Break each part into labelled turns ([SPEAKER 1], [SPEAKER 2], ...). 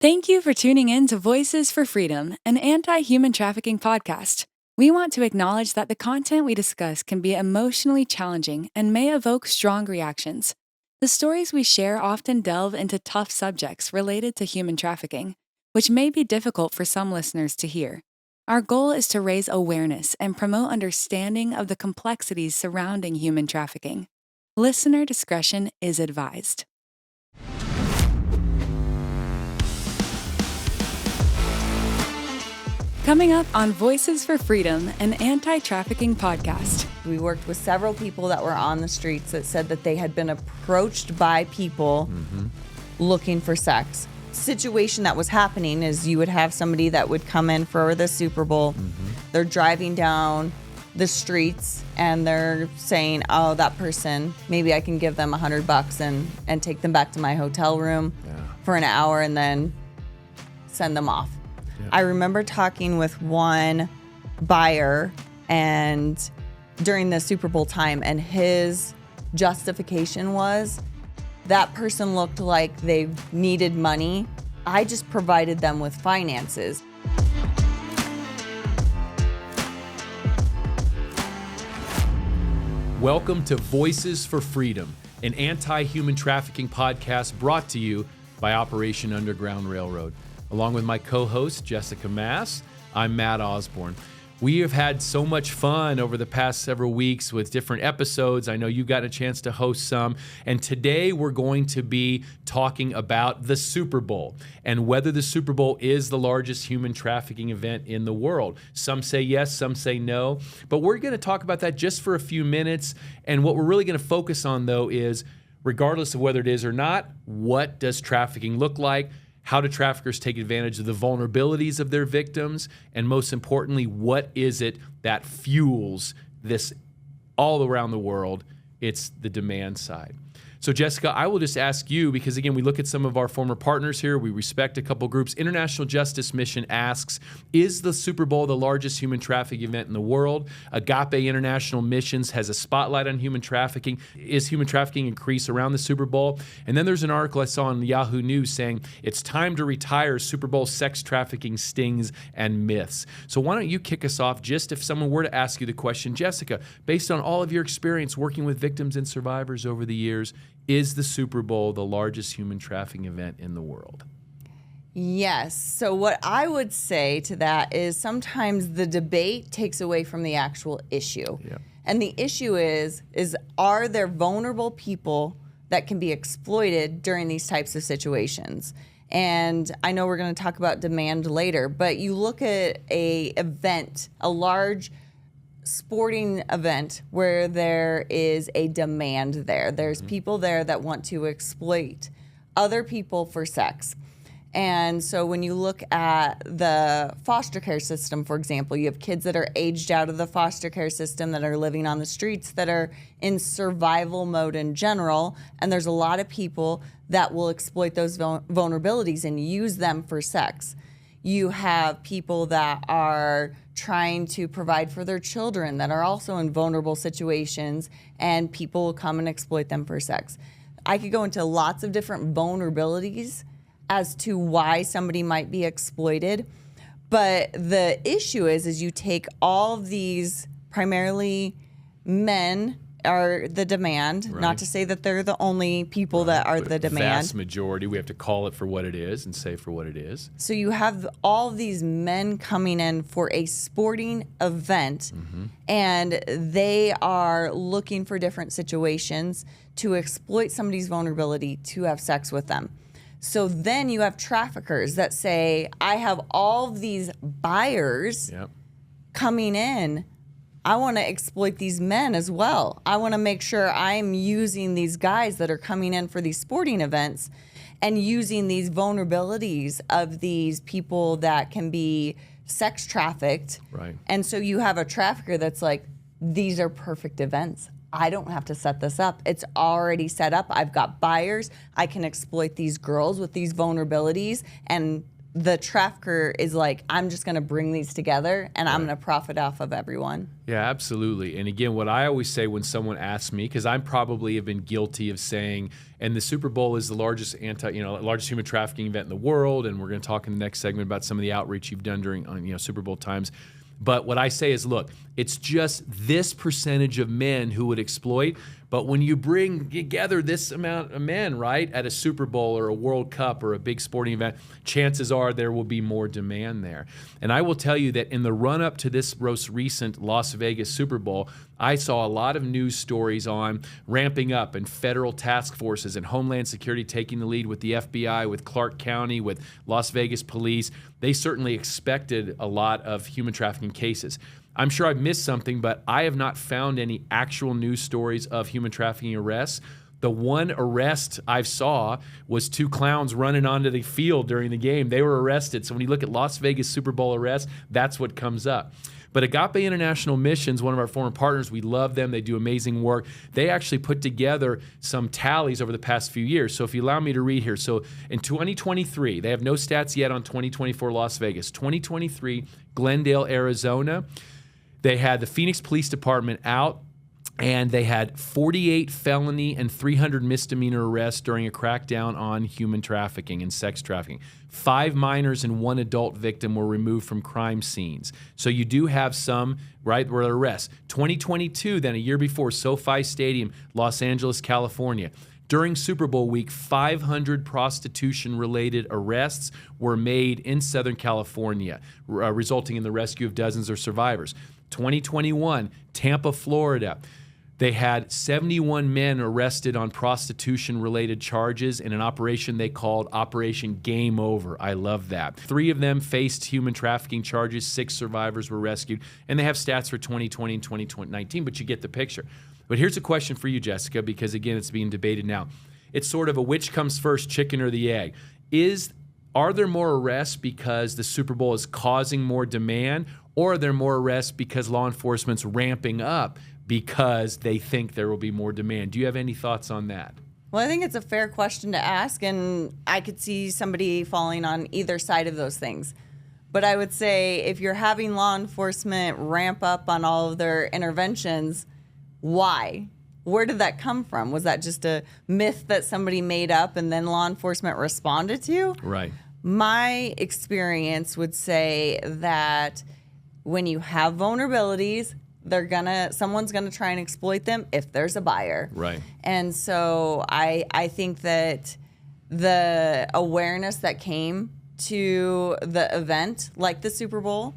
[SPEAKER 1] Thank you for tuning in to Voices for Freedom, an anti-human trafficking podcast. We want to acknowledge that the content we discuss can be emotionally challenging and may evoke strong reactions. The stories we share often delve into tough subjects related to human trafficking, which may be difficult for some listeners to hear. Our goal is to raise awareness and promote understanding of the complexities surrounding human trafficking. Listener discretion is advised. Coming up on Voices for Freedom, an anti-trafficking podcast.
[SPEAKER 2] We worked with several people that were on the streets that said that they had been approached by people looking for sex. Situation that was happening is you would have somebody that would come in for the Super Bowl. They're driving down the streets and they're saying, oh, that person, maybe I can give them $100 and take them back to my hotel room for an hour and then send them off. I remember talking with one buyer and during the Super Bowl time, and his justification was that person looked like they needed money. I just provided them with finances.
[SPEAKER 3] Welcome to Voices for Freedom, an anti-human trafficking podcast brought to you by Operation Underground Railroad. Along with my co-host, Jessica Mass, I'm Matt Osborne. We have had so much fun over the past several weeks with different episodes. I know you got a chance to host some. And today we're going to be talking about the Super Bowl and whether the Super Bowl is the largest human trafficking event in the world. Some say yes, some say no. But we're going to talk about that just for a few minutes. And what we're really going to focus on, though, is regardless of whether it is or not, what does trafficking look like? How do traffickers take advantage of the vulnerabilities of their victims? And most importantly, what is it that fuels this all around the world? It's the demand side. So Jessica, I will just ask you, because again, we look at some of our former partners here, we respect a couple groups. International Justice Mission asks, is the Super Bowl the largest human trafficking event in the world? Agape International Missions has a spotlight on human trafficking. Is human trafficking increase around the Super Bowl? And then there's an article I saw on Yahoo News saying, it's time to retire Super Bowl sex trafficking stings and myths. So why don't you kick us off, just if someone were to ask you the question, Jessica, based on all of your experience working with victims and survivors over the years, is the Super Bowl the largest human trafficking event in the world?
[SPEAKER 2] Yes. So what I would say to that is sometimes the debate takes away from the actual issue. Yeah. And the issue is are there vulnerable people that can be exploited during these types of situations? And I know we're going to talk about demand later, but you look at a large sporting event where there is a demand there. There's people there that want to exploit other people for sex. And so when you look at the foster care system, for example, you have kids that are aged out of the foster care system that are living on the streets that are in survival mode in general. And there's a lot of people that will exploit those vulnerabilities and use them for sex. You have people that are trying to provide for their children that are also in vulnerable situations, and people will come and exploit them for sex. I could go into lots of different vulnerabilities as to why somebody might be exploited, but the issue is you take all of these, primarily men are the demand, right. Not to say that they're the only people that are the demand.
[SPEAKER 3] Vast majority, we have to call it for what it is and say for what it is.
[SPEAKER 2] So you have all of these men coming in for a sporting event, and they are looking for different situations to exploit somebody's vulnerability to have sex with them. So then you have traffickers that say, I have all these buyers coming in. I want to exploit these men as well. I want to make sure I'm using these guys that are coming in for these sporting events and using these vulnerabilities of these people that can be sex trafficked.
[SPEAKER 3] Right.
[SPEAKER 2] And so you have a trafficker that's like, these are perfect events. I don't have to set this up. It's already set up. I've got buyers. I can exploit these girls with these vulnerabilities and the trafficker is like, I'm just going to bring these together and I'm going to profit off of everyone.
[SPEAKER 3] Yeah, absolutely. And again, what I always say when someone asks me, because I probably have been guilty of saying, and the Super Bowl is the largest largest human trafficking event in the world, and we're going to talk in the next segment about some of the outreach you've done during Super Bowl times. But what I say is, look, it's just this percentage of men who would exploit. But when you bring together this amount of men, right, at a Super Bowl or a World Cup or a big sporting event, chances are there will be more demand there. And I will tell you that in the run-up to this most recent Las Vegas Super Bowl, I saw a lot of news stories on ramping up and federal task forces and Homeland Security taking the lead with the FBI, with Clark County, with Las Vegas police. They certainly expected a lot of human trafficking cases. I'm sure I've missed something, but I have not found any actual news stories of human trafficking arrests. The one arrest I saw was 2 clowns running onto the field during the game. They were arrested. So when you look at Las Vegas Super Bowl arrests, that's what comes up. But Agape International Missions, one of our former partners, we love them. They do amazing work. They actually put together some tallies over the past few years. So if you allow me to read here. So in 2023, they have no stats yet on 2024 Las Vegas. 2023, Glendale, Arizona. They had the Phoenix Police Department out, and they had 48 felony and 300 misdemeanor arrests during a crackdown on human trafficking and sex trafficking. 5 minors and 1 adult victim were removed from crime scenes. So you do have some, right, where arrests. 2022, then a year before, SoFi Stadium, Los Angeles, California. During Super Bowl week, 500 prostitution-related arrests were made in Southern California, resulting in the rescue of dozens of survivors. 2021, Tampa, Florida. They had 71 men arrested on prostitution-related charges in an operation they called Operation Game Over. I love that. 3 of them faced human trafficking charges. 6 survivors were rescued. And they have stats for 2020 and 2019, but you get the picture. But here's a question for you, Jessica, because again, it's being debated now. It's sort of a which comes first, chicken or the egg. Are there more arrests because the Super Bowl is causing more demand, or are there more arrests because law enforcement's ramping up because they think there will be more demand? Do you have any thoughts on that?
[SPEAKER 2] Well, I think it's a fair question to ask, and I could see somebody falling on either side of those things. But I would say if you're having law enforcement ramp up on all of their interventions, why? Where did that come from? Was that just a myth that somebody made up and then law enforcement responded to?
[SPEAKER 3] Right.
[SPEAKER 2] My experience would say that when you have vulnerabilities, someone's gonna try and exploit them if there's a buyer.
[SPEAKER 3] Right.
[SPEAKER 2] And so I think that the awareness that came to the event, like the Super Bowl,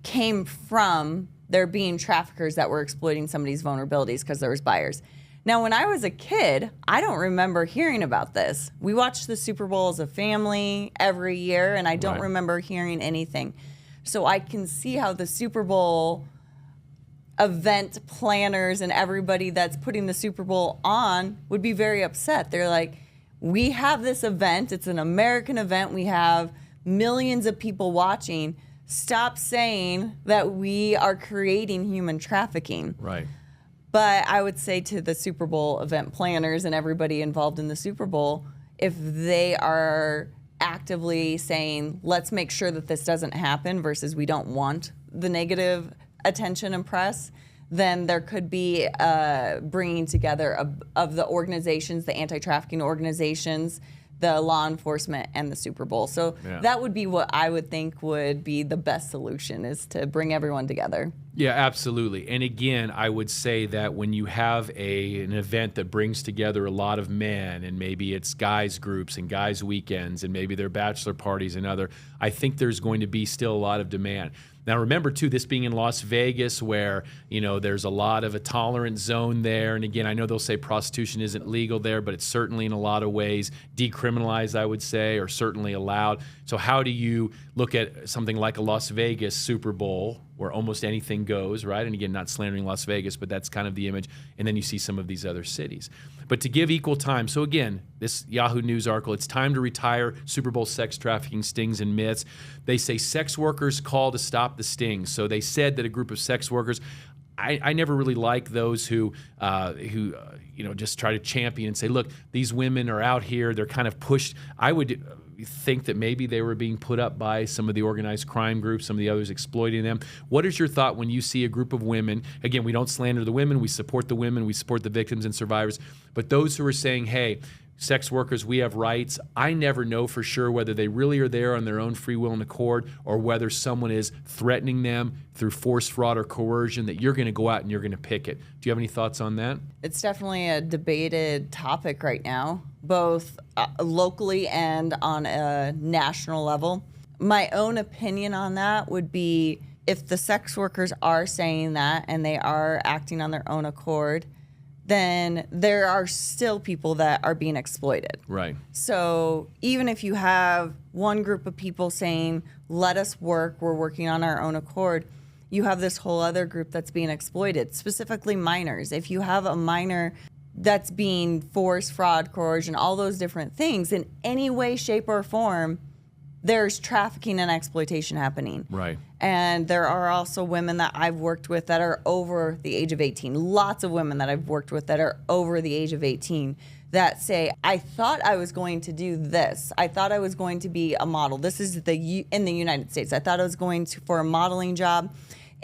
[SPEAKER 2] came from there being traffickers that were exploiting somebody's vulnerabilities because there was buyers. Now, when I was a kid, I don't remember hearing about this. We watched the Super Bowl as a family every year, and I don't remember hearing anything. So I can see how the Super Bowl event planners and everybody that's putting the Super Bowl on would be very upset. They're like, we have this event. It's an American event. We have millions of people watching. Stop saying that we are creating human trafficking.
[SPEAKER 3] Right.
[SPEAKER 2] But I would say to the Super Bowl event planners and everybody involved in the Super Bowl, if they are actively saying, let's make sure that this doesn't happen versus we don't want the negative attention and press, then there could be bringing together of the organizations, the anti-trafficking organizations, the law enforcement, and the Super Bowl. So that would be what I would think would be the best solution, is to bring everyone together.
[SPEAKER 3] Yeah, absolutely. And again, I would say that when you have an event that brings together a lot of men, and maybe it's guys groups and guys weekends, and maybe their bachelor parties and other, I think there's going to be still a lot of demand. Now, remember, too, this being in Las Vegas where, there's a lot of a tolerant zone there. And again, I know they'll say prostitution isn't legal there, but it's certainly in a lot of ways decriminalized, I would say, or certainly allowed. So how do you look at something like a Las Vegas Super Bowl where almost anything goes, right? And again, not slandering Las Vegas, but that's kind of the image. And then you see some of these other cities. But to give equal time, so again, this Yahoo News article, it's time to retire Super Bowl sex trafficking stings and myths. They say sex workers call to stop the stings. So they said that a group of sex workers, I never really like those who just try to champion and say, look, these women are out here, they're kind of pushed. I would think that maybe they were being put up by some of the organized crime groups, some of the others exploiting them. What is your thought when you see a group of women? Again, we don't slander the women. We support the women. We support the victims and survivors. But those who are saying, hey, sex workers, we have rights. I never know for sure whether they really are there on their own free will and accord or whether someone is threatening them through force, fraud, or coercion that you're going to go out and you're going to picket. Do you have any thoughts on that?
[SPEAKER 2] It's definitely a debated topic right now, both locally and on a national level. My own opinion on that would be if the sex workers are saying that and they are acting on their own accord, then there are still people that are being exploited.
[SPEAKER 3] Right.
[SPEAKER 2] So even if you have one group of people saying, let us work, we're working on our own accord, you have this whole other group that's being exploited, specifically minors. If you have a minor that's being forced, fraud, coercion, all those different things in any way, shape, or form, there's trafficking and exploitation happening.
[SPEAKER 3] Right.
[SPEAKER 2] And there are also women that I've worked with that are over the age of 18. Lots of women that I've worked with that are over the age of 18 that say, I thought I was going to do this. I thought I was going to be a model. This is in the United States. I thought I was going for a modeling job,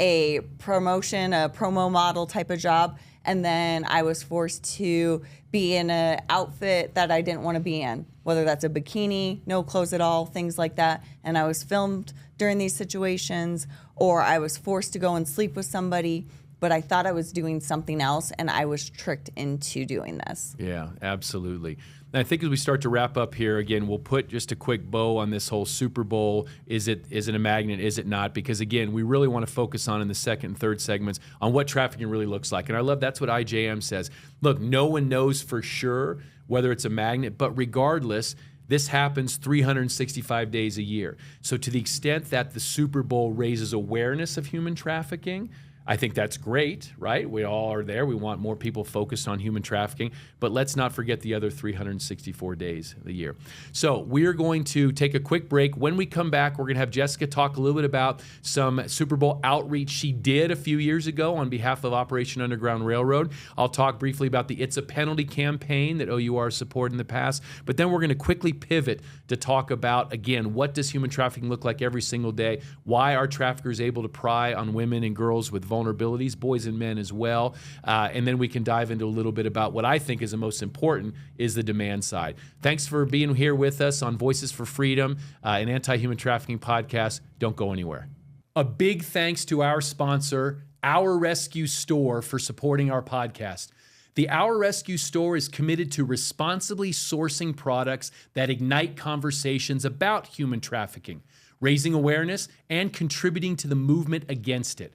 [SPEAKER 2] a promotion, a promo model type of job. And then I was forced to be in an outfit that I didn't want to be in, whether that's a bikini, no clothes at all, things like that. And I was filmed during these situations, or I was forced to go and sleep with somebody, but I thought I was doing something else, and I was tricked into doing this.
[SPEAKER 3] Yeah, absolutely. And I think as we start to wrap up here, again, we'll put just a quick bow on this whole Super Bowl. Is it a magnet? Is it not? Because, again, we really want to focus on in the second and third segments on what trafficking really looks like. And I love that's what IJM says. Look, no one knows for sure whether it's a magnet, but regardless, this happens 365 days a year. So to the extent that the Super Bowl raises awareness of human trafficking, I think that's great, right? We all are there. We want more people focused on human trafficking, but let's not forget the other 364 days of the year. So we're going to take a quick break. When we come back, we're going to have Jessica talk a little bit about some Super Bowl outreach she did a few years ago on behalf of Operation Underground Railroad. I'll talk briefly about the It's a Penalty campaign that o.u.r. supported in the past, but then we're going to quickly pivot to talk about, again, what does human trafficking look like every single day? Why are traffickers able to pry on women and girls with vulnerabilities, boys and men as well. And then we can dive into a little bit about what I think is the most important is the demand side. Thanks for being here with us on Voices for Freedom, an anti-human trafficking podcast. Don't go anywhere. A big thanks to our sponsor, o.u.r Rescue Store, for supporting our podcast. The o.u.r Rescue Store is committed to responsibly sourcing products that ignite conversations about human trafficking, raising awareness, and contributing to the movement against it.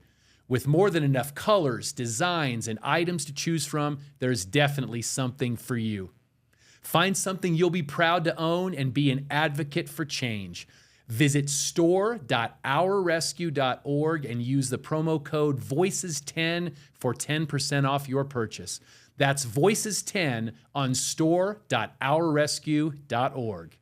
[SPEAKER 3] With more than enough colors, designs, and items to choose from, there's definitely something for you. Find something you'll be proud to own and be an advocate for change. Visit store.ourrescue.org and use the promo code VOICES10 for 10% off your purchase. That's VOICES10 on store.ourrescue.org.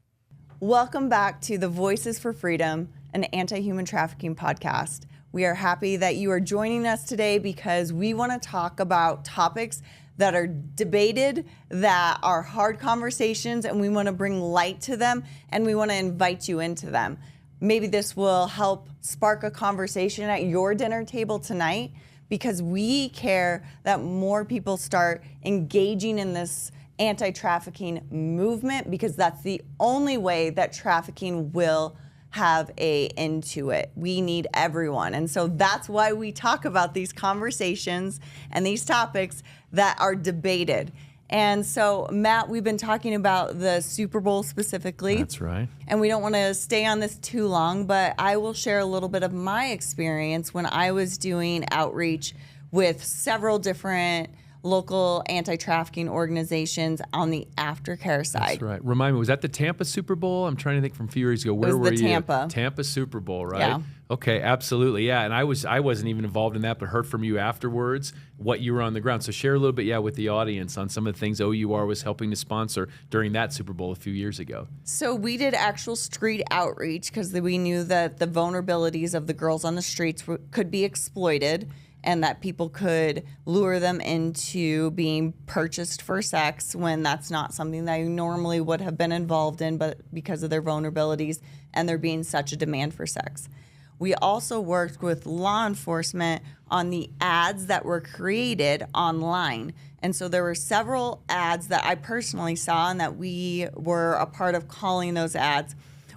[SPEAKER 2] Welcome back to the Voices for Freedom, an anti-human trafficking podcast. We are happy that you are joining us today because we want to talk about topics that are debated, that are hard conversations, and we want to bring light to them, and we want to invite you into them. Maybe this will help spark a conversation at your dinner table tonight because we care that more people start engaging in this anti-trafficking movement because that's the only way that trafficking will have an end to it. We need everyone. And so that's why we talk about these conversations and these topics that are debated. And so, Matt, we've been talking about the Super Bowl specifically.
[SPEAKER 3] That's right.
[SPEAKER 2] And we don't want to stay on this too long, but I will share a little bit of my experience when I was doing outreach with several different local anti-trafficking organizations on the aftercare side.
[SPEAKER 3] That's right. Remind me, was that the Tampa Super Bowl? I'm trying to think from a few years ago. Where were you?
[SPEAKER 2] Tampa.
[SPEAKER 3] Tampa Super Bowl, right?
[SPEAKER 2] Yeah.
[SPEAKER 3] Okay, absolutely. Yeah, and I wasn't even involved in that, but heard from you afterwards what you were on the ground. So share a little bit, with the audience on some of the things o.u.r. was helping to sponsor during that Super Bowl a few years ago.
[SPEAKER 2] So we did actual street outreach because we knew that the vulnerabilities of the girls on the streets could be exploited. and that people could lure them into being purchased for sex when that's not something they normally would have been involved in, but because of their vulnerabilities and there being such a demand for sex. We also worked with law enforcement on the ads that were created online. And so there were several ads that I personally saw and that we were a part of calling those ads,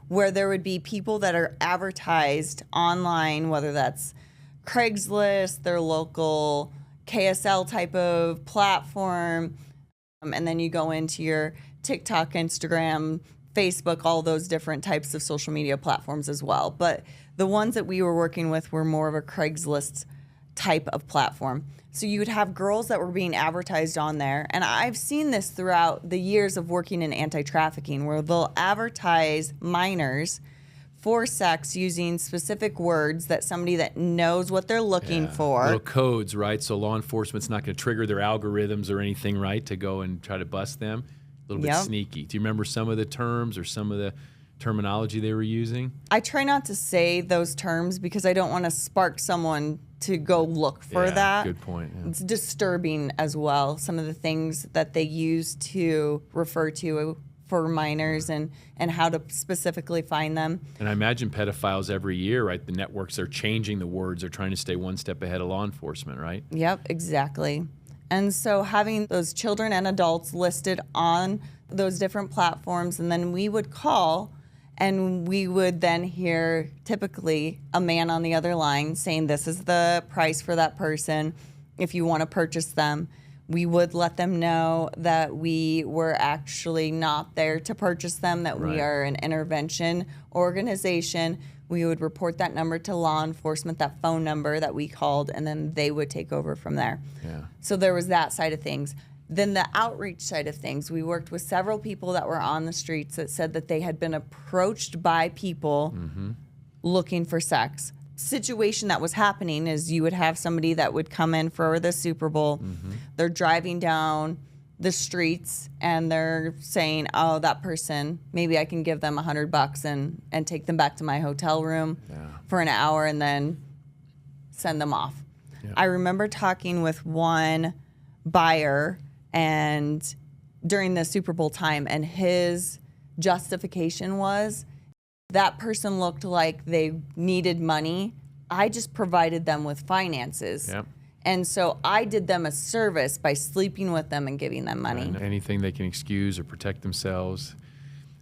[SPEAKER 2] where there would be people that are advertised online, whether that's Craigslist, their local KSL type of platform, and then you go into your TikTok, Instagram, Facebook, all those different types of social media platforms as well. But the ones that we were working with were more of a Craigslist type of platform. So you would have girls that were being advertised on there. And I've seen this throughout the years of working in anti-trafficking, where they'll advertise minors for sex using specific words that somebody that knows what they're looking for.
[SPEAKER 3] Little codes, right? So law enforcement's not going to trigger their algorithms or anything, right, to go and try to bust them. A little bit sneaky. Do you remember some of the terms or some of the terminology they were using?
[SPEAKER 2] I try not to say those terms because I don't want to spark someone to go look for that.
[SPEAKER 3] Good point. Yeah.
[SPEAKER 2] It's disturbing as well, some of the things that they use to refer to for minors and how to specifically find them.
[SPEAKER 3] And I imagine pedophiles every year, right? The networks are changing the words. They're trying to stay one step ahead of law enforcement, right?
[SPEAKER 2] Yep, exactly. And so having those children and adults listed on those different platforms, and then we would call and we would then hear typically a man on the other line saying, this is the price for that person if you want to purchase them. We would let them know that we were actually not there to purchase them, that we are an intervention organization. We would report that number to law enforcement, that phone number that we called, and then they would take over from there.
[SPEAKER 3] Yeah.
[SPEAKER 2] So there was that side of things. Then the outreach side of things, we worked with several people that were on the streets that said that they had been approached by people looking for sex. Situation that was happening is you would have somebody that would come in for the Super Bowl. They're driving down the streets and they're saying, oh, that person, maybe I can give them $100 and take them back to my hotel room for an hour and then send them off. I remember talking with one buyer and during the Super Bowl time, and his justification was that person looked like they needed money. I just provided them with finances.
[SPEAKER 3] Yep.
[SPEAKER 2] And so I did them a service by sleeping with them and giving them money.
[SPEAKER 3] Anything they can excuse or protect themselves.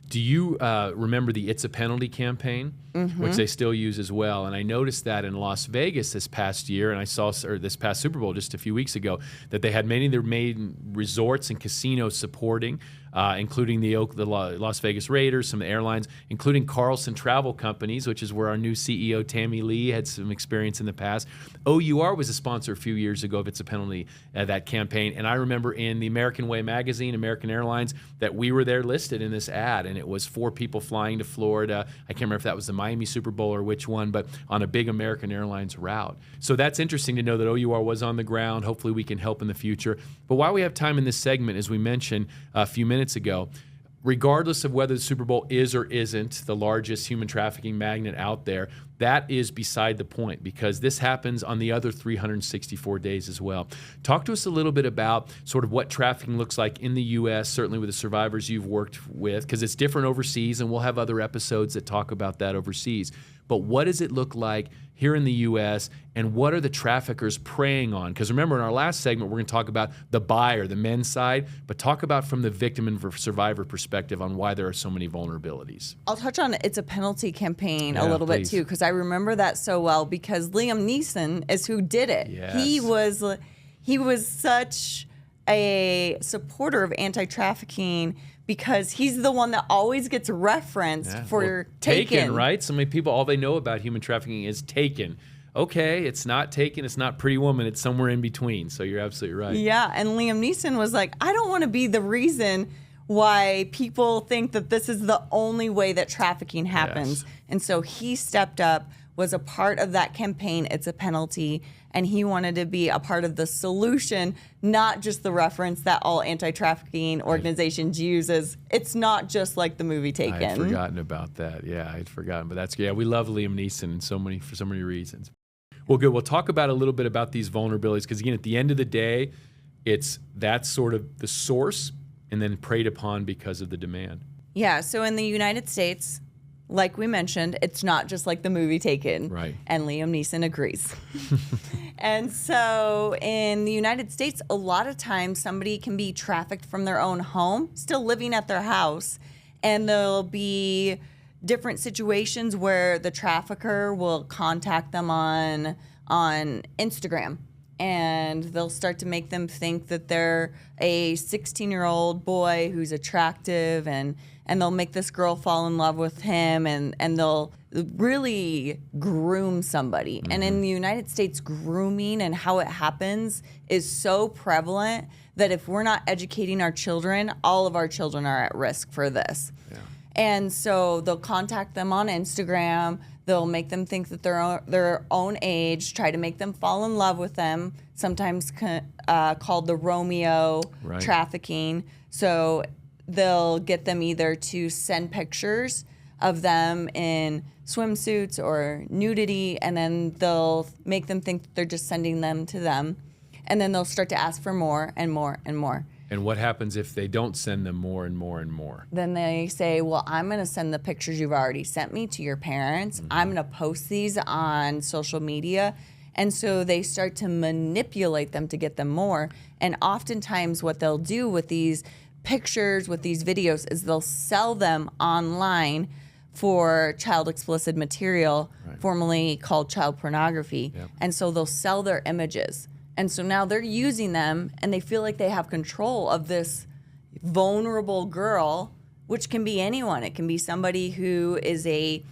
[SPEAKER 3] Do you remember the It's a Penalty campaign, which they still use as well? And I noticed that in Las Vegas this past year, and I saw, or this past Super Bowl just a few weeks ago, that they had many of their main resorts and casinos supporting, including the Las Vegas Raiders, some of the airlines, including Carlson Travel Companies, which is where our new CEO, Tammy Lee, had some experience in the past. o.u.r. was a sponsor a few years ago of It's a Penalty, that campaign. And I remember in the American Way magazine, American Airlines, that we were there listed in this ad. And it was 4 people flying to Florida. I can't remember if that was the Miami Super Bowl or which one, but on a big American Airlines route. So that's interesting to know that o.u.r. was on the ground. Hopefully we can help in the future. But while we have time in this segment, as we mentioned a few minutes ago, regardless of whether the Super Bowl is or isn't the largest human trafficking magnet out there, that is beside the point, because this happens on the other 364 days as well. Talk to us a little bit about sort of what trafficking looks like in the U.S., certainly with the survivors you've worked with, because it's different overseas, and we'll have other episodes that talk about that overseas. But what does it look like here in the U.S., and what are the traffickers preying on? Because remember, in our last segment, we're going to talk about the buyer, the men's side, but talk about from the victim and survivor perspective on why there are so many vulnerabilities.
[SPEAKER 2] I'll touch on It's a Penalty campaign a little bit too, because I remember that so well, because Liam Neeson is who did it.
[SPEAKER 3] Yes.
[SPEAKER 2] He was such a supporter of anti-trafficking, because he's the one that always gets referenced for Taken.
[SPEAKER 3] Right? So many people, all they know about human trafficking is Taken. Okay, it's not Taken, it's not Pretty Woman, it's somewhere in between. So you're absolutely right.
[SPEAKER 2] Yeah, and Liam Neeson was like, I don't want to be the reason why people think that this is the only way that trafficking happens.
[SPEAKER 3] Yes.
[SPEAKER 2] And so he stepped up, was a part of that campaign, It's a Penalty, and he wanted to be a part of the solution, not just the reference that all anti-trafficking organizations use. It's not just like the movie Taken.
[SPEAKER 3] I had forgotten about that. Yeah, I had forgotten. But that's, we love Liam Neeson for so many reasons. Well, good. We'll talk about a little bit about these vulnerabilities because, again, at the end of the day, that's sort of the source and then preyed upon because of the demand.
[SPEAKER 2] Yeah. So in the United States, like we mentioned, it's not just like the movie Taken.
[SPEAKER 3] Right.
[SPEAKER 2] And Liam Neeson agrees. And so in the United States, a lot of times somebody can be trafficked from their own home, still living at their house, and there'll be different situations where the trafficker will contact them on Instagram, and they'll start to make them think that they're a 16-year-old boy who's attractive, and they'll make this girl fall in love with him, and they'll really groom somebody. And in the United States, grooming and how it happens is so prevalent that if we're not educating our children, all of our children are at risk for this.
[SPEAKER 3] Yeah.
[SPEAKER 2] And so they'll contact them on Instagram. They'll make them think that they're their own age, try to make them fall in love with them, sometimes called the Romeo trafficking. So they'll get them either to send pictures of them in swimsuits or nudity, and then they'll make them think that they're just sending them to them. And then they'll start to ask for more and more and more.
[SPEAKER 3] And what happens if they don't send them more and more and more?
[SPEAKER 2] Then they say, well, I'm going to send the pictures you've already sent me to your parents. I'm going to post these on social media. And so they start to manipulate them to get them more. And oftentimes what they'll do with these pictures, with these videos, is they'll sell them online for child explicit material, formerly called child pornography.
[SPEAKER 3] Yep.
[SPEAKER 2] And so they'll sell their images. And so now they're using them, and they feel like they have control of this vulnerable girl, which can be anyone. It can be somebody who is a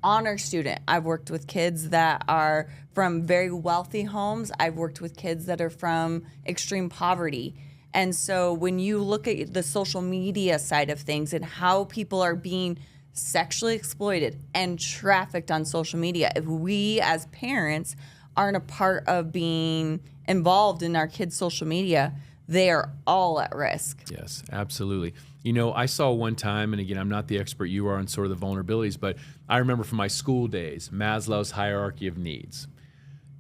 [SPEAKER 2] honor student. I've worked with kids that are from very wealthy homes. I've worked with kids that are from extreme poverty. And so when you look at the social media side of things and how people are being sexually exploited and trafficked on social media, if we as parents aren't a part of being involved in our kids' social media, they are all at risk.
[SPEAKER 3] Yes, absolutely. You know, I saw one time, and again, I'm not the expert you are on sort of the vulnerabilities, but I remember from my school days, Maslow's hierarchy of needs.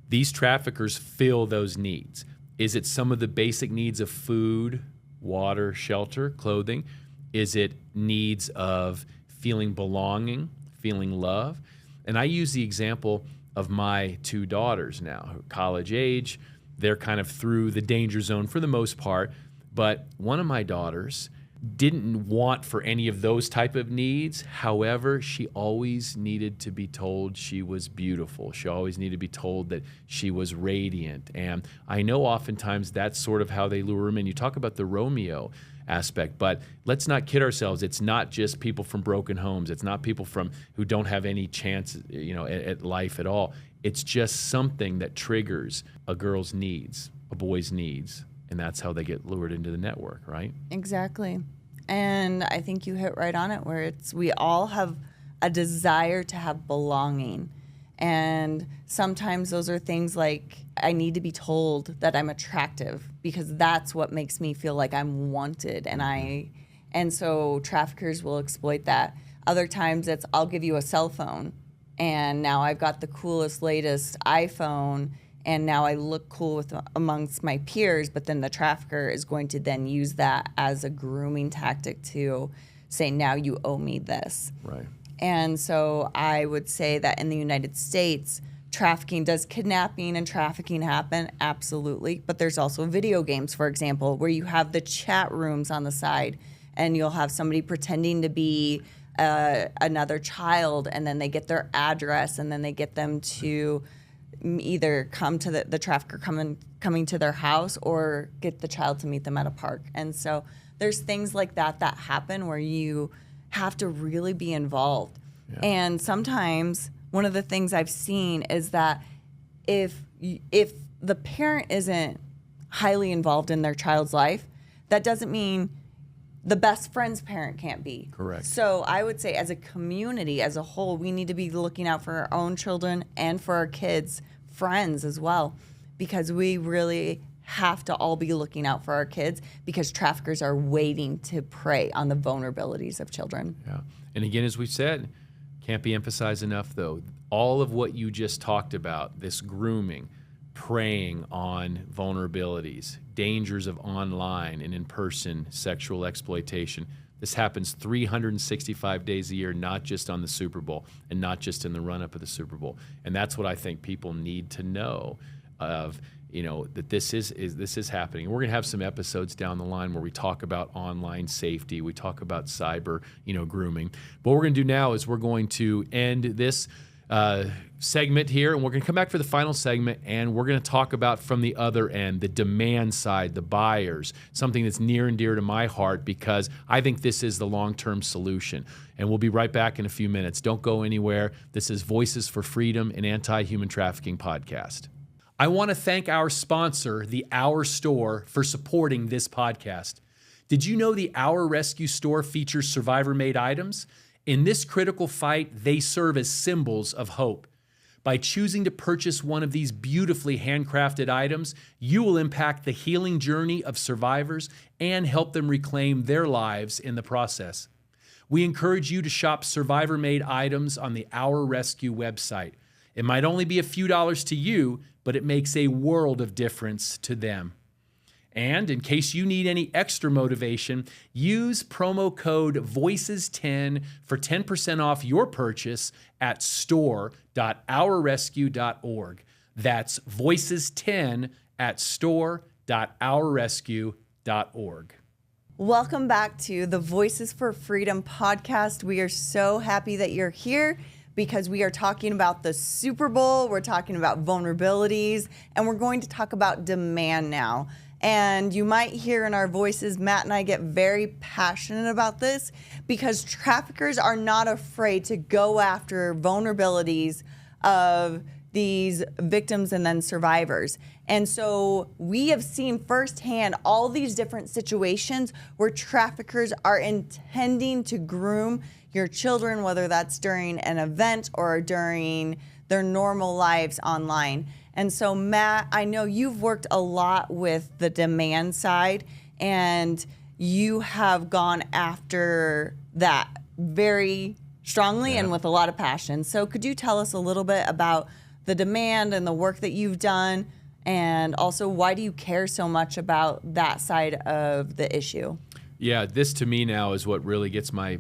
[SPEAKER 3] These traffickers fill those needs. Is it some of the basic needs of food, water, shelter, clothing? Is it needs of feeling belonging, feeling love? And I use the example of my two daughters now, who are college age. They're kind of through the danger zone for the most part. But one of my daughters didn't want for any of those type of needs. However, she always needed to be told she was beautiful. She always needed to be told that she was radiant. And I know oftentimes that's sort of how they lure them in. You talk about the Romeo aspect, but let's not kid ourselves. It's not just people from broken homes. It's not people who don't have any chance, at life at all. It's just something that triggers a girl's needs, a boy's needs, and that's how they get lured into the network, right?
[SPEAKER 2] Exactly. And I think you hit right on it, where we all have a desire to have belonging. And sometimes those are things like, I need to be told that I'm attractive because that's what makes me feel like I'm wanted. And so traffickers will exploit that. Other times it's, I'll give you a cell phone, and now I've got the coolest, latest iPhone, and now I look cool amongst my peers, but then the trafficker is going to then use that as a grooming tactic to say, now you owe me this.
[SPEAKER 3] Right.
[SPEAKER 2] And so I would say that in the United States, does kidnapping and trafficking happen? Absolutely. But there's also video games, for example, where you have the chat rooms on the side, and you'll have somebody pretending to be another child, and then they get their address, and then they get them to either come to the trafficker coming to their house, or get the child to meet them at a park. And so there's things like that happen where you have to really be involved. Yeah. And sometimes one of the things I've seen is that if the parent isn't highly involved in their child's life, that doesn't mean the best friend's parent can't be.
[SPEAKER 3] Correct.
[SPEAKER 2] So I would say as a community, as a whole, we need to be looking out for our own children and for our kids' friends as well, because we really have to all be looking out for our kids, because traffickers are waiting to prey on the vulnerabilities of children.
[SPEAKER 3] Yeah. And again, as we said, Can't be emphasized enough, though. All of what you just talked about, this grooming, preying on vulnerabilities, dangers of online and in-person sexual exploitation, this happens 365 days a year, not just on the Super Bowl and not just in the run-up of the Super Bowl. And that's what I think people need to know of, that this is happening. We're going to have some episodes down the line where we talk about online safety. We talk about cyber, grooming. What we're going to do now is we're going to end this segment here, and we're going to come back for the final segment, and we're going to talk about from the other end, the demand side, the buyers, something that's near and dear to my heart because I think this is the long-term solution. And we'll be right back in a few minutes. Don't go anywhere. This is Voices for Freedom, an anti-human trafficking podcast. I want to thank our sponsor, the o.u.r store, for supporting this podcast. Did you know the o.u.r Rescue Store features survivor-made items? In this critical fight, they serve as symbols of hope. By choosing to purchase one of these beautifully handcrafted items, you will impact the healing journey of survivors and help them reclaim their lives in the process. We encourage you to shop survivor-made items on the o.u.r Rescue website. It might only be a few dollars to you, but it makes a world of difference to them. And in case you need any extra motivation, use promo code VOICES10 for 10% off your purchase at store.ourrescue.org. That's VOICES10 at store.ourrescue.org.
[SPEAKER 2] Welcome back to the Voices for Freedom podcast. We are so happy that you're here because we are talking about the Super Bowl, we're talking about vulnerabilities, and we're going to talk about demand now. And you might hear in our voices, Matt and I get very passionate about this because traffickers are not afraid to go after vulnerabilities of these victims and then survivors. And so we have seen firsthand all these different situations where traffickers are intending to groom your children, whether that's during an event or during their normal lives online. And so, Matt, I know you've worked a lot with the demand side, and you have gone after that very strongly and with a lot of passion. So could you tell us a little bit about the demand and the work that you've done, and also why do you care so much about that side of the issue?
[SPEAKER 3] Yeah, this to me now is what really gets my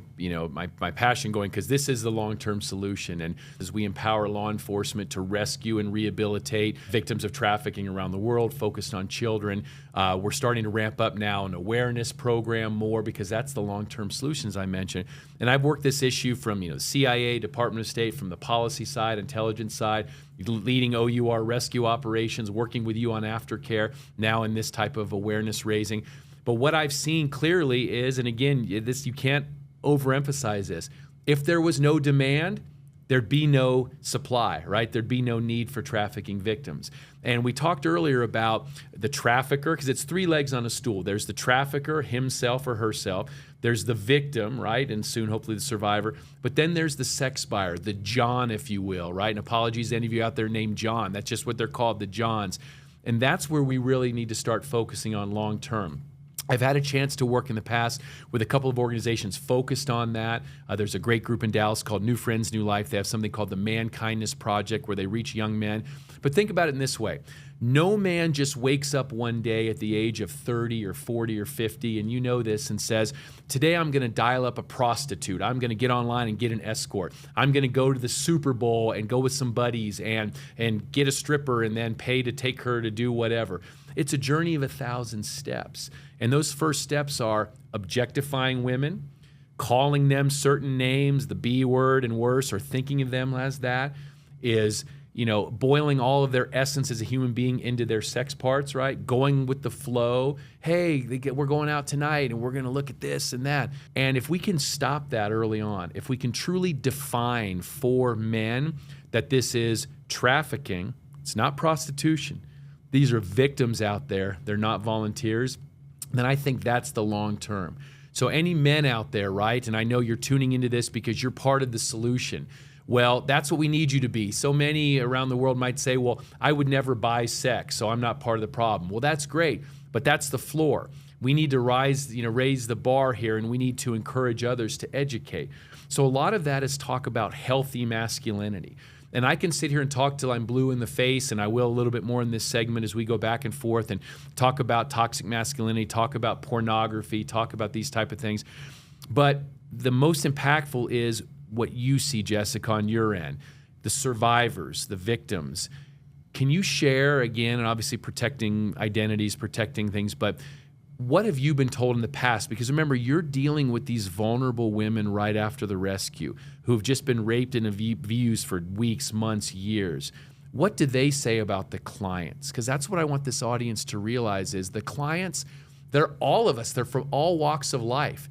[SPEAKER 3] passion going, because this is the long-term solution. And as we empower law enforcement to rescue and rehabilitate victims of trafficking around the world, focused on children, we're starting to ramp up now an awareness program more, because that's the long-term solutions I mentioned. And I've worked this issue from the CIA, Department of State, from the policy side, intelligence side, leading o.u.r. rescue operations, working with you on aftercare, now in this type of awareness raising. But what I've seen clearly is, and again, this you can't overemphasize this, if there was no demand, there'd be no supply, right? There'd be no need for trafficking victims. And we talked earlier about the trafficker, because it's three legs on a stool. There's the trafficker, himself or herself. There's the victim, right? And soon, hopefully, the survivor. But then there's the sex buyer, the John, if you will, right? And apologies to any of you out there named John. That's just what they're called, the Johns. And that's where we really need to start focusing on long term. I've had a chance to work in the past with a couple of organizations focused on that. There's a great group in Dallas called New Friends, New Life. They have something called the Man Kindness Project, where they reach young men. But think about it in this way. No man just wakes up one day at the age of 30 or 40 or 50, and you know this, and says, today I'm going to dial up a prostitute. I'm going to get online and get an escort. I'm going to go to the Super Bowl and go with some buddies and get a stripper and then pay to take her to do whatever. It's a journey of 1,000 steps. And those first steps are objectifying women, calling them certain names, the B word and worse, or thinking of them as that, is boiling all of their essence as a human being into their sex parts, right? Going with the flow. Hey, we're going out tonight and we're going to look at this and that. And if we can stop that early on, if we can truly define for men that this is trafficking, it's not prostitution. These are victims out there. They're not volunteers. Then I think that's the long term. So any men out there, right? And I know you're tuning into this because you're part of the solution. Well, that's what we need you to be. So many around the world might say, well, I would never buy sex, so I'm not part of the problem. Well, that's great, but that's the floor. We need to raise the bar here, and we need to encourage others to educate. So a lot of that is talk about healthy masculinity. And I can sit here and talk till I'm blue in the face, and I will a little bit more in this segment as we go back and forth and talk about toxic masculinity, talk about pornography, talk about these type of things. But the most impactful is what you see, Jessica, on your end, the survivors, the victims. Can you share, again, and obviously protecting identities, protecting things, but what have you been told in the past? Because remember, you're dealing with these vulnerable women right after the rescue who have just been raped and abused for weeks, months, years. What do they say about the clients? Because that's what I want this audience to realize is the clients, they're all of us. They're from all walks of life.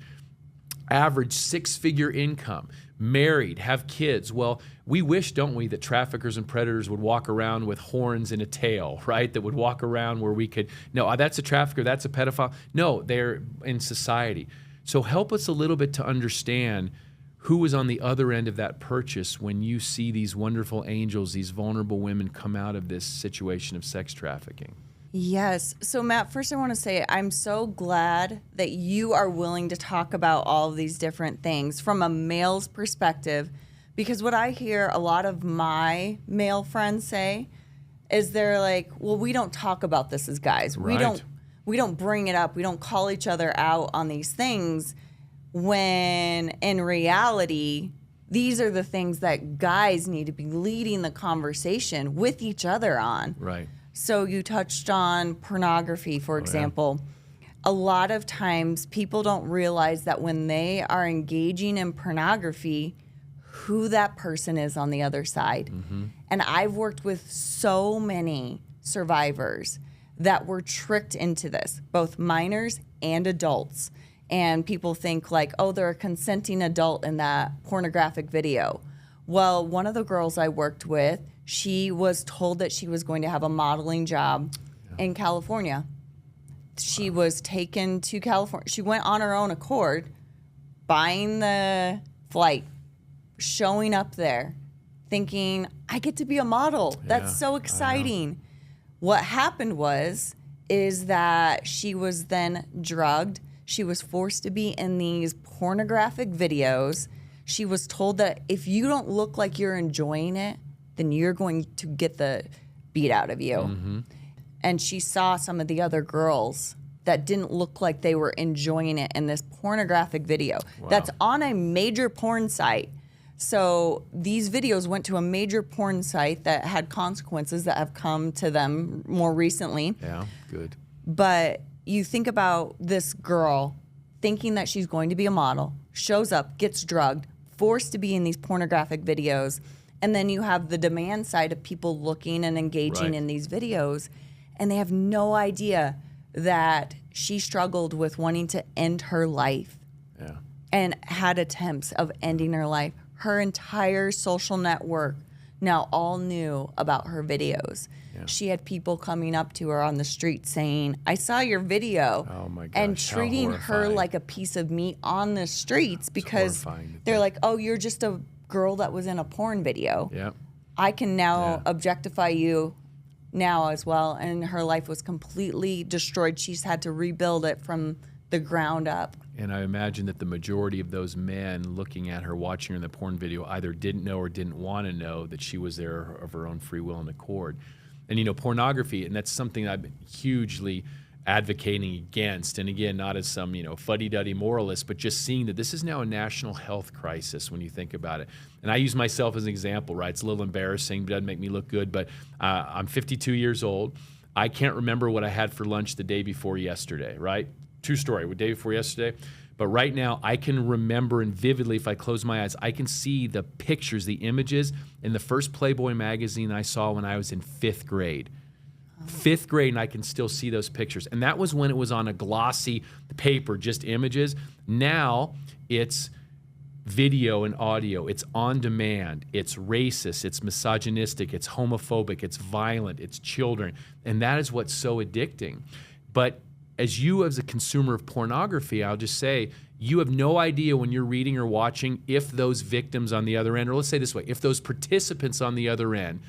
[SPEAKER 3] Average 6-figure income, married, have kids. Well, we wish, don't we, that traffickers and predators would walk around with horns and a tail, right? That would walk around where we could, no, that's a trafficker, that's a pedophile. No, they're in society. So help us a little bit to understand who was on the other end of that purchase when you see these wonderful angels, these vulnerable women come out of this situation of sex trafficking.
[SPEAKER 2] Yes. So, Matt, first I want to say I'm so glad that you are willing to talk about all of these different things from a male's perspective, because what I hear a lot of my male friends say is they're like, well, we don't talk about this as guys.
[SPEAKER 3] Right.
[SPEAKER 2] We don't bring it up. We don't call each other out on these things, when in reality, these are the things that guys need to be leading the conversation with each other on.
[SPEAKER 3] Right.
[SPEAKER 2] So you touched on pornography, for example. A lot of times people don't realize that when they are engaging in pornography, who that person is on the other side. Mm-hmm. And I've worked with so many survivors that were tricked into this, both minors and adults. And people think like, oh, they're a consenting adult in that pornographic video. Well, one of the girls I worked with, she was told that she was going to have a modeling job in California. She was taken to California. She went on her own accord, buying the flight, showing up there, thinking, I get to be a model. That's so exciting. What happened is that she was then drugged. She was forced to be in these pornographic videos. She was told that if you don't look like you're enjoying it, then you're going to get the beat out of you. Mm-hmm. And she saw some of the other girls that didn't look like they were enjoying it in this pornographic video. Wow. That's on a major porn site. So these videos went to a major porn site that had consequences that have come to them more recently.
[SPEAKER 3] Yeah, good.
[SPEAKER 2] But you think about this girl thinking that she's going to be a model, shows up, gets drugged, forced to be in these pornographic videos, and then you have the demand side of people looking and engaging in these videos, and they have no idea that she struggled with wanting to end her life and had attempts of ending her life. Her entire social network now all knew about her videos. Yeah. She had people coming up to her on the street saying, I saw your video.
[SPEAKER 3] Oh my gosh,
[SPEAKER 2] and treating her like a piece of meat on the streets because they're like, oh, you're just a girl that was in a porn video.
[SPEAKER 3] Yeah.
[SPEAKER 2] I can now objectify you now as well. And her life was completely destroyed. She's had to rebuild it from the ground up.
[SPEAKER 3] And I imagine that the majority of those men looking at her, watching her in the porn video, either didn't know or didn't want to know that she was there of her own free will and accord. And, you know, pornography, and that's something I've been hugely advocating against. And again, not as some, you know, fuddy-duddy moralist, but just seeing that this is now a national health crisis when you think about it. And I use myself as an example, right? It's a little embarrassing, but it doesn't make me look good. But I'm 52 years old. I can't remember what I had for lunch the day before yesterday, right? True story, the day before yesterday. But right now, I can remember and vividly, if I close my eyes, I can see the pictures, the images in the first Playboy magazine I saw when I was in 5th grade. 5th grade, and I can still see those pictures. And that was when it was on a glossy paper, just images. Now it's video and audio. It's on demand. It's racist. It's misogynistic. It's homophobic. It's violent. It's children. And that is what's so addicting. But as you, as a consumer of pornography, I'll just say, you have no idea when you're reading or watching if those victims on the other end, or let's say this way, if those participants on the other end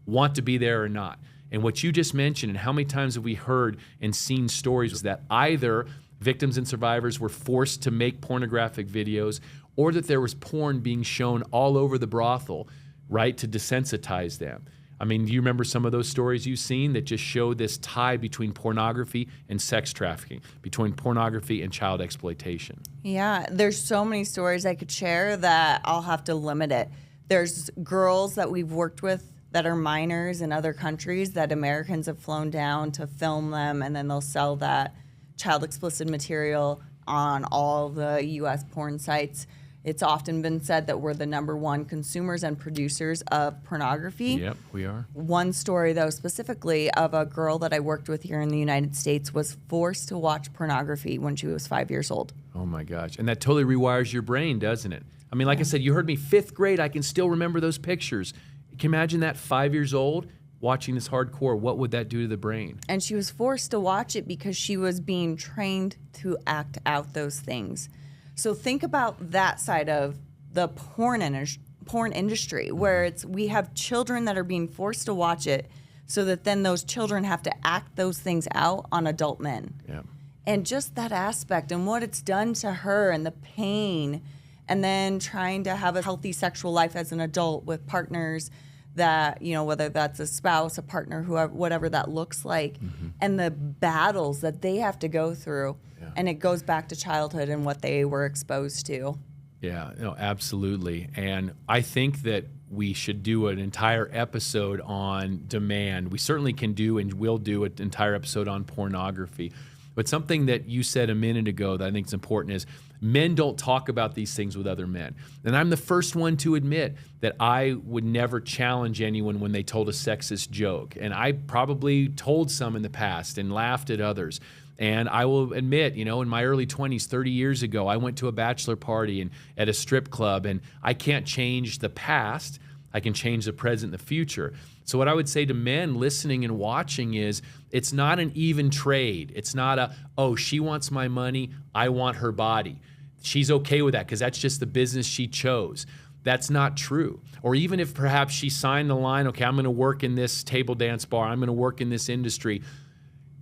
[SPEAKER 3] want to be there or not. And what you just mentioned, and how many times have we heard and seen stories that either victims and survivors were forced to make pornographic videos, or that there was porn being shown all over the brothel, right, to desensitize them. I mean, do you remember some of those stories you've seen that just show this tie between pornography and sex trafficking, between pornography and child exploitation?
[SPEAKER 2] Yeah, there's so many stories I could share that I'll have to limit it. There's girls that we've worked with that are minors in other countries that Americans have flown down to film them, and then they'll sell that child explicit material on all the U.S. porn sites. It's often been said that we're the #1 consumers and producers of pornography.
[SPEAKER 3] Yep, we are.
[SPEAKER 2] One story, though, specifically of a girl that I worked with here in the United States was forced to watch pornography when she was 5 years old.
[SPEAKER 3] Oh my gosh. And that totally rewires your brain, doesn't it? I mean, like I said, you heard me 5th grade, I can still remember those pictures. Can you imagine that 5 years old watching this hardcore? What would that do to the brain?
[SPEAKER 2] And she was forced to watch it because she was being trained to act out those things. So think about that side of the porn industry, where we have children that are being forced to watch it so that then those children have to act those things out on adult men.
[SPEAKER 3] Yeah.
[SPEAKER 2] And just that aspect and what it's done to her and the pain, and then trying to have a healthy sexual life as an adult with partners that, you know, whether that's a spouse, a partner, whoever, whatever that looks like, and the battles that they have to go through. Yeah. And it goes back to childhood and what they were exposed to.
[SPEAKER 3] Yeah, no, absolutely. And I think that we should do an entire episode on demand. We certainly can do and will do an entire episode on pornography. But something that you said a minute ago that I think is important is men don't talk about these things with other men. And I'm the first one to admit that I would never challenge anyone when they told a sexist joke. And I probably told some in the past and laughed at others. And I will admit, you know, in my early 20s, 30 years ago, I went to a bachelor party and at a strip club, and I can't change the past. I can change the present and the future. So what I would say to men listening and watching is it's not an even trade. It's not a, oh, she wants my money, I want her body. She's okay with that because that's just the business she chose. That's not true. Or even if perhaps she signed the line, okay, I'm going to work in this table dance bar, I'm going to work in this industry.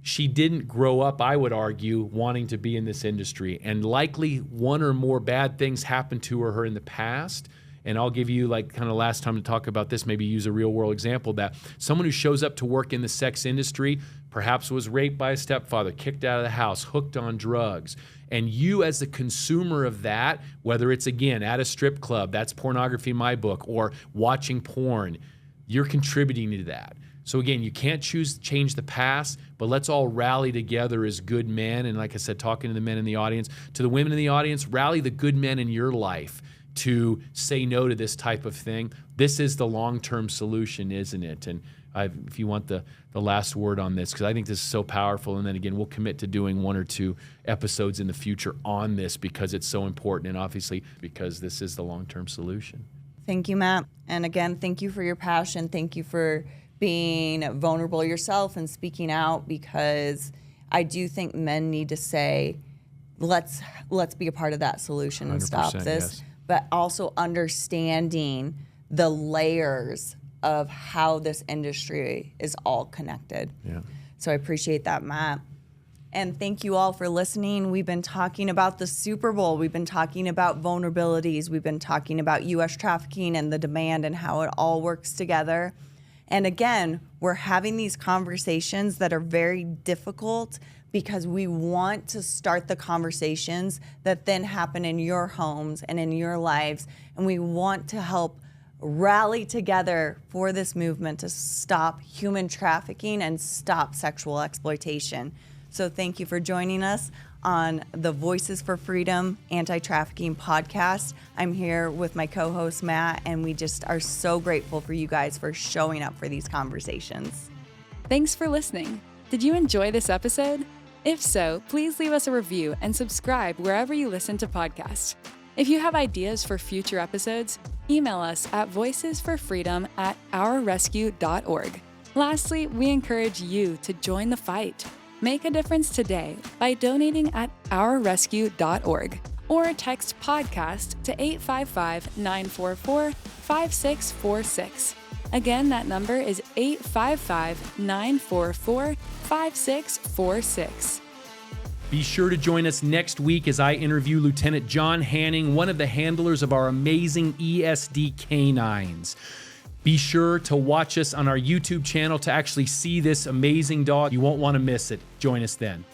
[SPEAKER 3] She didn't grow up, I would argue, wanting to be in this industry. And likely one or more bad things happened to her in the past. And I'll give you like kind of last time to talk about this, maybe use a real world example that someone who shows up to work in the sex industry perhaps was raped by a stepfather, kicked out of the house, hooked on drugs. And you as the consumer of that, whether it's again at a strip club, that's pornography in my book, or watching porn, you're contributing to that. So again, you can't change the past, but let's all rally together as good men. And like I said, talking to the men in the audience, to the women in the audience, rally the good men in your life to say no to this type of thing. This is the long-term solution, isn't it? And if you want the last word on this, because I think this is so powerful. And then again, we'll commit to doing 1 or 2 episodes in the future on this because it's so important, and obviously because this is the long-term solution.
[SPEAKER 2] Thank you, Matt. And again, thank you for your passion. Thank you for being vulnerable yourself and speaking out, because I do think men need to say, let's be a part of that solution and stop this.
[SPEAKER 3] Yes.
[SPEAKER 2] But also understanding the layers of how this industry is all connected.
[SPEAKER 3] Yeah.
[SPEAKER 2] So I appreciate that, Matt. And thank you all for listening. We've been talking about the Super Bowl. We've been talking about vulnerabilities. We've been talking about U.S. trafficking and the demand and how it all works together. And again, we're having these conversations that are very difficult because we want to start the conversations that then happen in your homes and in your lives. And we want to help rally together for this movement to stop human trafficking and stop sexual exploitation. So thank you for joining us on the Voices for Freedom Anti-Trafficking podcast. I'm here with my co-host, Matt, and we just are so grateful for you guys for showing up for these conversations.
[SPEAKER 1] Thanks for listening. Did you enjoy this episode? If so, please leave us a review and subscribe wherever you listen to podcasts. If you have ideas for future episodes, email us at voicesforfreedom@ourrescue.org. Lastly, we encourage you to join the fight. Make a difference today by donating at ourrescue.org or text podcast to 855-944-5646. Again, that number is 855-944-5646.
[SPEAKER 3] Be sure to join us next week as I interview Lieutenant John Hanning, one of the handlers of our amazing ESD canines. Be sure to watch us on our YouTube channel to actually see this amazing dog. You won't want to miss it. Join us then.